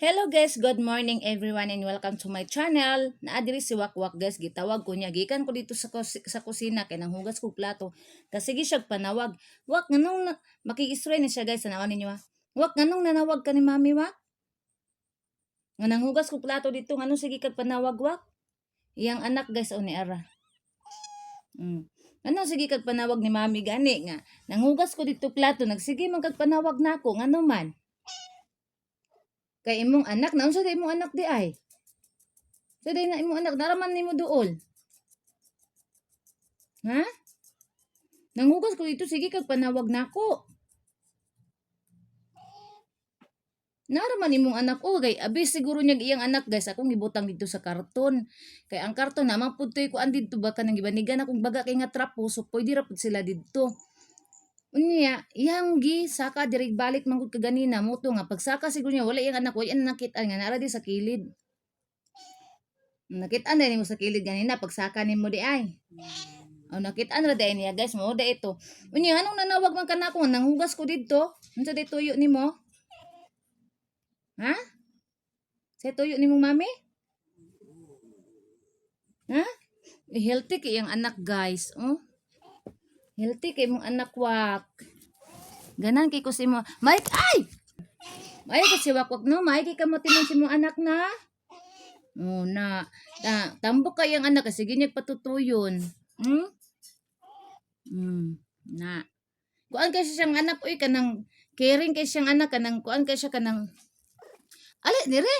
Hello guys, good morning everyone and welcome to my channel. Naadiri si Wakwak guys, gitawag ko niya. Gikan ko dito sa kusina kay nang hugas ko plato. Kasi siya panawag. Wak nganong makikisray ni siya guys, tanawan ninyo ha. Wak nganong nanawag ka ni Mami Wak? Nga nang hugas ko plato dito, nganong sige kag panawag Wak? Iyang anak guys o ni Ara. Ano sige kag panawag ni Mami gani nga. Nang hugas ko dito plato, nagsige man kag panawag nako ngano man. Kay imong anak, naunsa day imong anak di ay? Sa day na imong anak, naraman nimo duol. Ha? Nanghugas ko dito, sige kag panawag nako. Naraman imong anak o kay abis siguro niya iyang anak guys, akong gibutang dito sa karton. Kay ang karton naman pudtoy ko andito ba kanang gibanigan akong baga kay nga trapo, so pwede ra pud sila didto. Unya, iyang gi saka diri balik mangkod ka ganina moto nga pagsaka siguro niya wala iyang anak, wala nakita nga nara di sa kilid. Nakita na nimo sa kilid ganina pagsaka nimo di ay. Oh, nakita ra dai niya guys, mo da ito. Unya anong nanawag man kanako nang hugas ko didto? Unsa day tuyo nimo? Ha? Sa tuyo nimo mami? Ha? Healthy kay ang anak guys, oh. Healthy kay mong anak Wak. Ganan kay ko si mo. Mike ay! Ay kasi wakwak no, Mike ka mo timan si mong anak na. Oh na, tambok kay ang anak kasi ginyag patutuyon. Na. Kuan kay siyang anak oy kanang caring kay siyang anak kanang kuan kay siya kanang ali dire.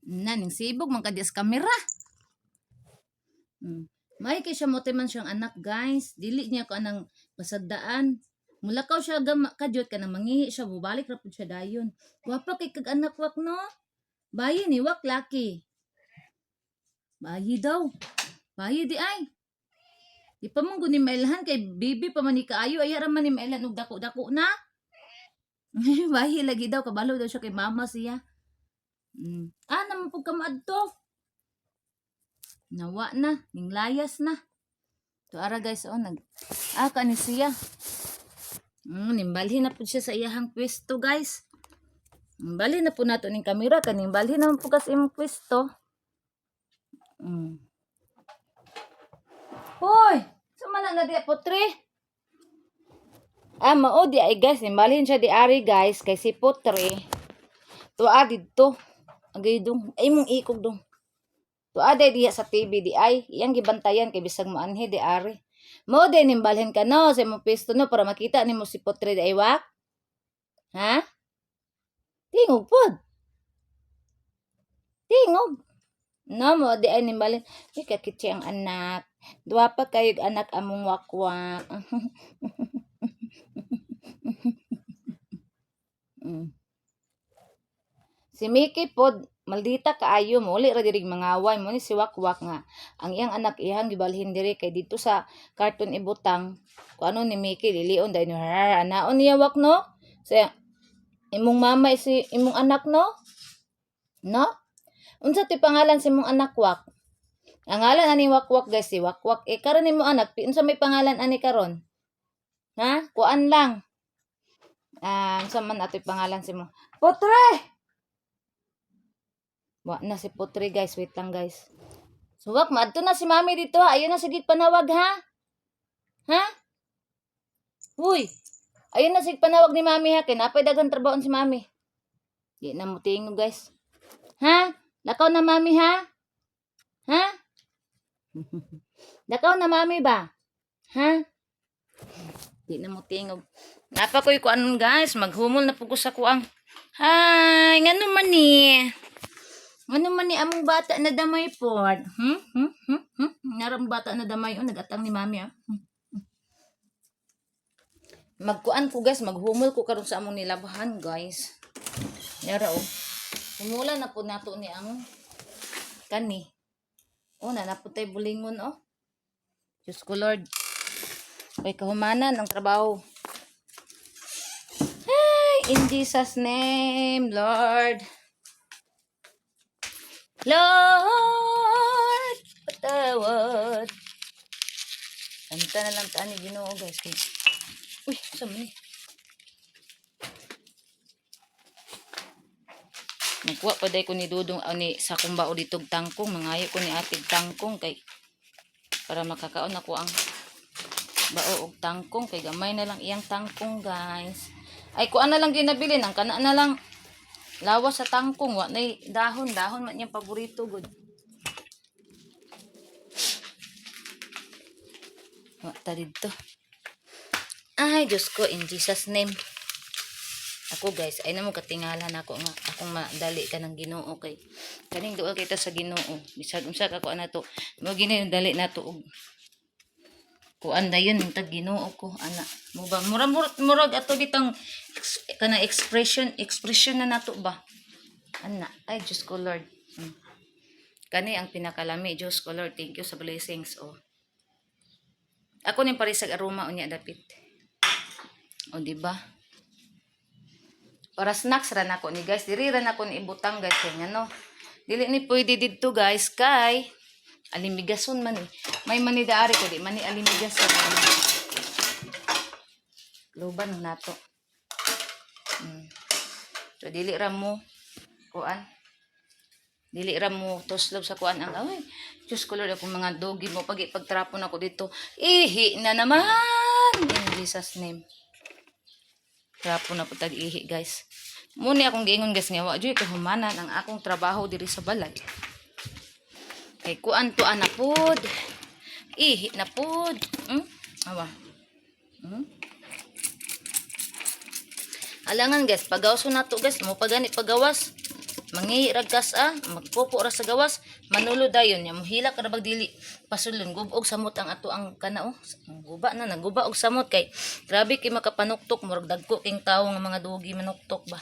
Naning sibog man kadias kamera. May kay siya motiman siyang anak guys. Dili niya ko anang pasadaan. Mulakaw siya kadyot kanang mangihi siya bubalik ra pud siya dayon. Wapa kay kag anak Wak no. Bayi ni Wak laki. Bayi daw. Bayi di ay. Di pa mong ni mailhan kay bibi pa man ni kaayo ay ra man ni mailhan og dako-dako na. Bayi lagi daw kabalo daw siya kay mama siya. Naman pug kamaadto. Nawa na, ning layas na. To ara guys ni siya. Nimbalhin na pud siya sa iyahang pwesto guys. Nimbalhin na po nato ning kamera kaning balhin na po kas imong pwesto. Hoy, sumala na di potri. Mao di ay guys, nimbalhin siya di ari guys kay si potri. Tuwa didto. Agay dong, ay mong ikog dong. Tuwa diya sa TV di ay, iyang gibantayan kay bisag maanhi di ari. Mo din nimbalhin ka no sa imong pwesto no para makita nimo si potri di ay Wak. Ha? Tingog pod. Tingog. No mo di ay nimbalhin. Kakitsi ang anak. Duwa pa kayo anak among Wakwak. Si Mickey pod maldita kaayo mo uli ra diri mangaway mo ni si Wakwak nga ang iyang anak iyang gibalhin diri kay dito sa karton ibutang kung ano ni Mickey lilion dahil anaon niya Wak no sa imong mama si imong anak no unsa ti pangalan si imong anak Wak? Ang ngalan ani Wakwak guys si Wakwak karon nimo anak unsa may pangalan ani karon? Ha? Kuan lang. Unsa man atoy pangalan si mo? Putre! Wa na si Putri guys, wait lang guys. So Wak, maadto na si Mami dito ha. Ayun na sige panawag ha. Ha? Uy, ayun na sige panawag ni Mami ha. Kinapay daghang trabaho si Mami. Di na mo tingog guys. Ha? Lakaw na Mami ha? Ha? Lakaw na Mami ba? Ha? Di na mo tingog. Napa ko'y kuan guys, maghumol na po ko sa kuang. Hi, ngano man ni? Ano man ni among bata na damay pod? Narang bata na damay nagatang ni Mami Magkuan ko guys, maghumol ko karon sa among nilabahan guys. Yara Humula na po nato ni ang kani. Naputay bulingon Diyos ko Lord. Kay kahumanan ang trabaho. Hey, in Jesus name, Lord. Lord, patawad. Kanta na lang taan ni Ginoo guys. Uy, saan man Magkuha pa day ko ni Dudong ni sa kumbao ditog tangkong, mangayo ko ni atig tangkong kay para makakaon ako ang bao og tangkong kay gamay na lang iyang tangkong guys. Ay kuan na lang ginabili nang kana na lang lawas sa tangkong wa nay dahon man niyang paborito gud. Wa ta didto. Ay Diyos ko in Jesus name. Ako guys ay namo katingalan ako nga akong madali ka ng Ginoo kay kaning duol kita sa Ginoo bisag unsa ka ko ana to mo gini dali nato og kuan dayon tag Ginoo ko ana mo ba murag ato bitang kana expression na nato ba ana ay Diyos ko Lord. Kani ang pinakalami Diyos ko Lord, thank you sa blessings oh. Ako ning parisag aroma unya dapit o di ba para snacks ra nako ni guys diri ra nako ni ibutang guys kay ngano dili ni pwede didto guys kay alimigason man eh. May manidaari ko di mani alimigason. Luban nato. So dili ra mo kuan. Dili ra mo toslob sa kuan ang ay. Diyos ko Lord akong mga dogi mo pagtrapon ako dito. Ihi na naman in Jesus name. Trapon na po tag ihi guys. Muni akong giingon guys nga wa joy kahumanan ang akong trabaho diri sa balay. Kay kuan to ana pod. Ihi na pod. Awa. Alangan guys, pagawason nato guys, mo pagani pagawas. Mangihi ra gas magpopo ra sa gawas, manulo dayon nya mohila ka ra bag dili pasulon gubog samot ang ato ang kana guba na naguba og samot kay grabe kay makapanuktok murag dagko king tawo nga mga dugi manuktok ba.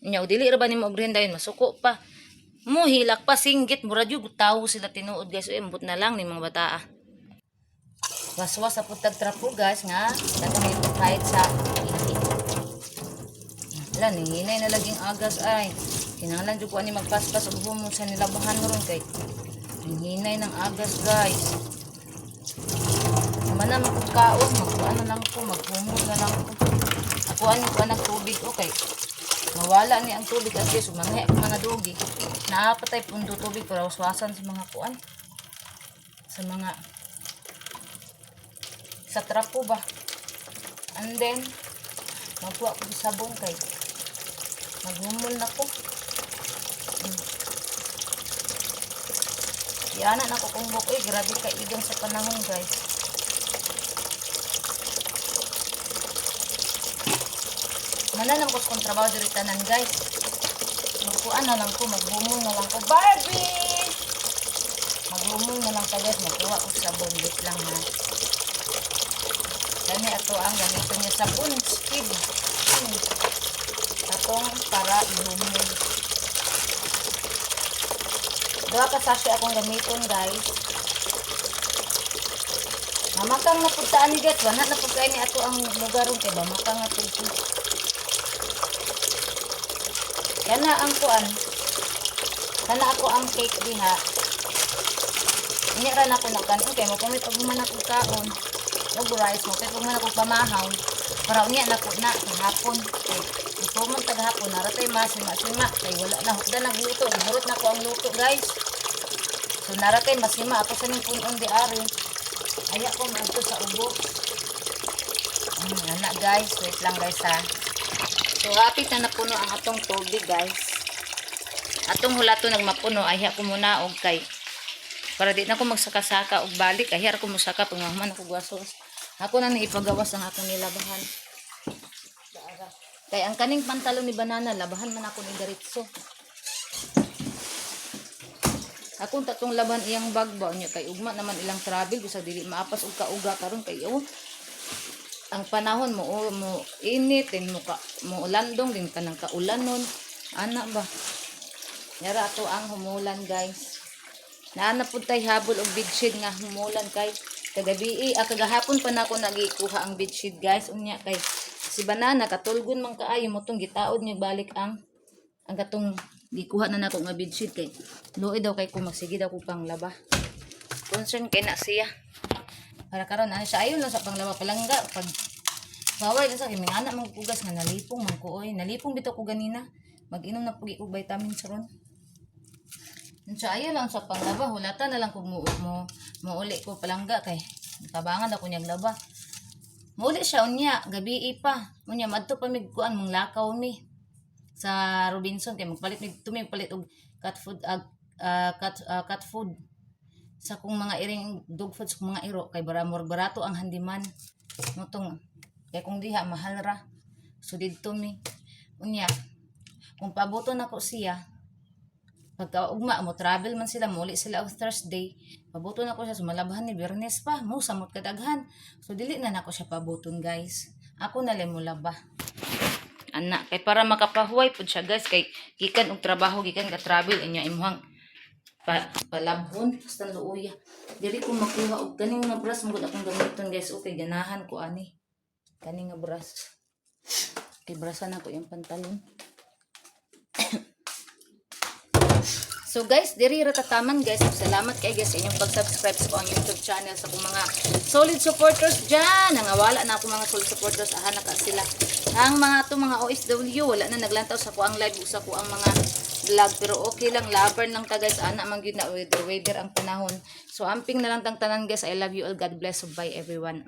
Nya dili ra ba nimo og dayon masuko pa. Mo hilak pa singgit mura jud tawo sila tinuod guys embot na lang ni mga bataa. Waswas sa putag trapo guys nga katong kahit sa ihi. Wala hinay na laging agas ay. Kinahanglan jud ko ani magpaspas og humol sa nilabahan ron kay hinay ng agas guys. Mana magkaon magkuan na lang ko maghumol na lang ko. Ako ani ko nag tubig okay. Mawala ni ang tubig kasi sumanghe ang mga dugi. Naapatay pundo tubig para uswasan sa mga kuan. Sa mga sa trapo ba. And then magkuha ko sa sabon kay maghumol na ko. Yan na ko kung bukoy grabe ka igang sa panahon guys. Mananam ko kung trabaho diri tanan guys. Magkuan na lang ko, maghumol na lang ko. Barbie! Maghumol na lang ka guys, magkuha ko sabon bit lang na. Gani ato ang ganito niya sabon, speed. Atong para ihumol. Dua ka sachet akong gamiton guys. Mamakang na pugtaan ni guys, wala na pugkain ni ato ang lugaron kay ba makang na pugkain. Kana ang kuan. Kana ako ang cake diha. Ini ra na ko nakanon kay mo pamit pag man ako kaon. Og rice mo kay pag man ako pamahaw. Para unya na ko na hapon. Ito man tagahapon naratay masima kay wala na hugda nagluto. Nahurot na ko ang luto guys. So naratay masima ako sa ning punon di ari. Aya ko madto sa ubo. Ana guys, wait lang guys ha. So hapit na napuno ang atong tubig guys. Atong hulato nagmapuno ay ko muna og kay para di na ko magsaka-saka og balik ay ko musaka pag man ako gwasos. Ako na ipagawas ang akong nilabahan. Kay ang kaning pantalon ni Banana labahan man ako ni Garitso. Akong tatong laban iyang bag ba nya kay ugma naman ilang travel bisag dili maapas og kauga karon kay ang panahon mo init din mo ulandong din kanang kaulanon ana ba yara ato ang humulan guys naana pud tay habol og bedsheet nga humulan kay kagabi kagahapon pa nako nagikuha ang bedsheet guys unya kay si Banana katulgon man kaayo mo tong gitaod niya balik ang katong gikuha na nako nga bedsheet kay luoy daw kay ko magsige daw ko panglaba concern kay na siya para karon ani siya ayon lang sa panglaba palangga pag baway lang sa kimingana mang kugas nga nalipong man ko oy nalipong bitaw ko ganina Mag-inom na pugi og vitamins ron. Unsa ayo lang sa panglaba, hulata na lang kung muuli ko palangga kay tabangan ako niyang laba. Muuli siya unya, gabi pa. Unya madto pa mig kuan mong lakaw mi sa Robinson kay magpalit mi tumi palit og cat food sa kung mga iring dog food sa kung mga iro kay baramor barato ang handiman. Motong kay kung diha mahal ra. So didto mi. Unya kung pabuton ako siya pagka ugma mo travel man sila muli sila og Thursday pabuton ako siya sumalabhan ni Biyernes pa mo samot kadaghan so dili na nako siya pabuton guys ako na lang mo laba ana kay para makapahuway pud siya guys kay gikan og trabaho gikan ka travel inyo imong palabhon basta luuya dili ko makuha og kaning nga brush mo akong gamiton guys okay ganahan ko ani kaning nga brush kay brasan ako yung pantalon. So guys, diri ra tataman guys. Salamat kay guys sa inyong pag-subscribe sa akong YouTube channel sa akong mga solid supporters diyan. Nangawala na ako mga solid supporters aha na ka sila. Ang mga to mga OFW wala na naglantaw sa kuang live sa kuang mga vlog pero okay lang laban lang ta guys ana man gyud na weather ang panahon. So amping na lang tang tanan guys. I love you all. God bless. Bye everyone.